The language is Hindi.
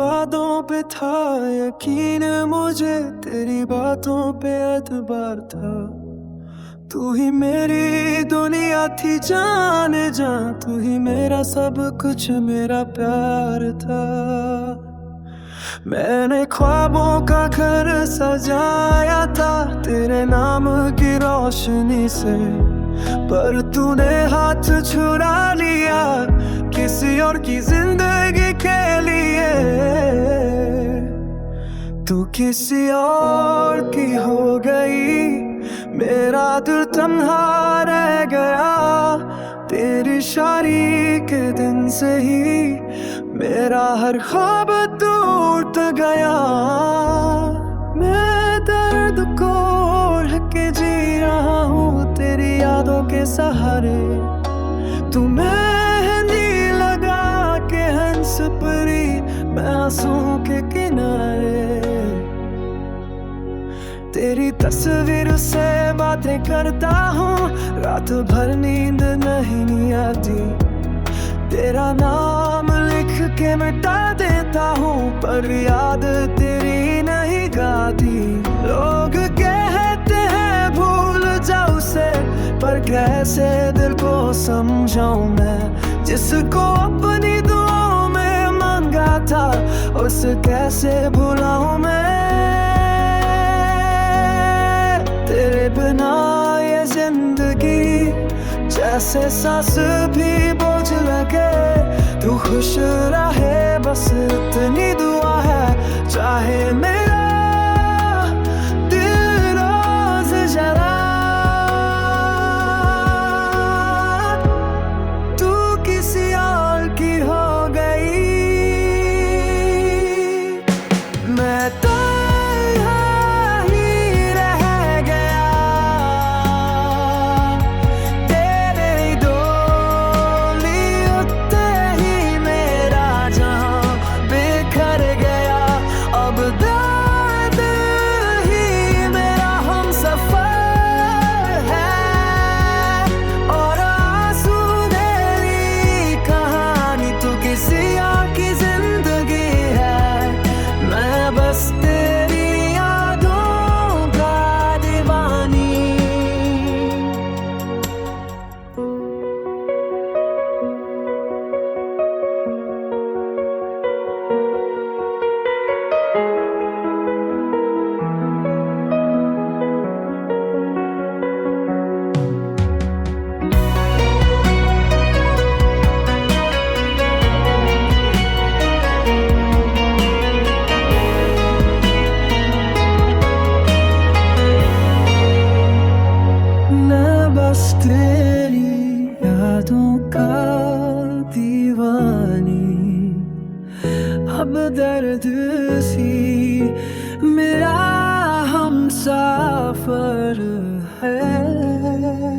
वादों पे था यकीन, मुझे तेरी बातों पे एतबार था। तू ही मेरी दुनिया थी जाने जा, तू ही मेरा सब कुछ, मेरा प्यार था। मैंने ख्वाबों का घर सजाया था तेरे नाम की रोशनी से, पर तूने हाथ छुड़ा लिया किसी और की जिंदगी के लिए। तू किसी और की हो गई, मेरा दिल तन्हा रह गया। तेरी शादी के दिन से ही मेरा हर ख्वाब टूट गया। मैं दर्द को ओढ़ के जी रहा हूँ तेरी यादों के सहारे। तू मेहंदी लगा के हंस परी, मैं आंसुओं के किनारे। तेरी तस्वीर से बातें करता हूँ, रात भर नींद नहीं आती। तेरा नाम लिख के मिटा देता हूँ, पर याद तेरी नहीं गाती। लोग कहते हैं भूल जाऊं उसे, पर कैसे दिल को समझाऊं मैं, जिसको अपनी दुआओं में मांगा था उसे कैसे भुलाऊं मैं। तेरे बिना ये जिंदगी जैसे सांस भी बोझ लगे। तू खुश रहे बस इतनी दुआ है, चाहे मेरा दिल रोज जला। तू किसी और की हो गई, मैं तो तेरी यादों का दीवानी। अब दर्द सी मेरा हमसफर है।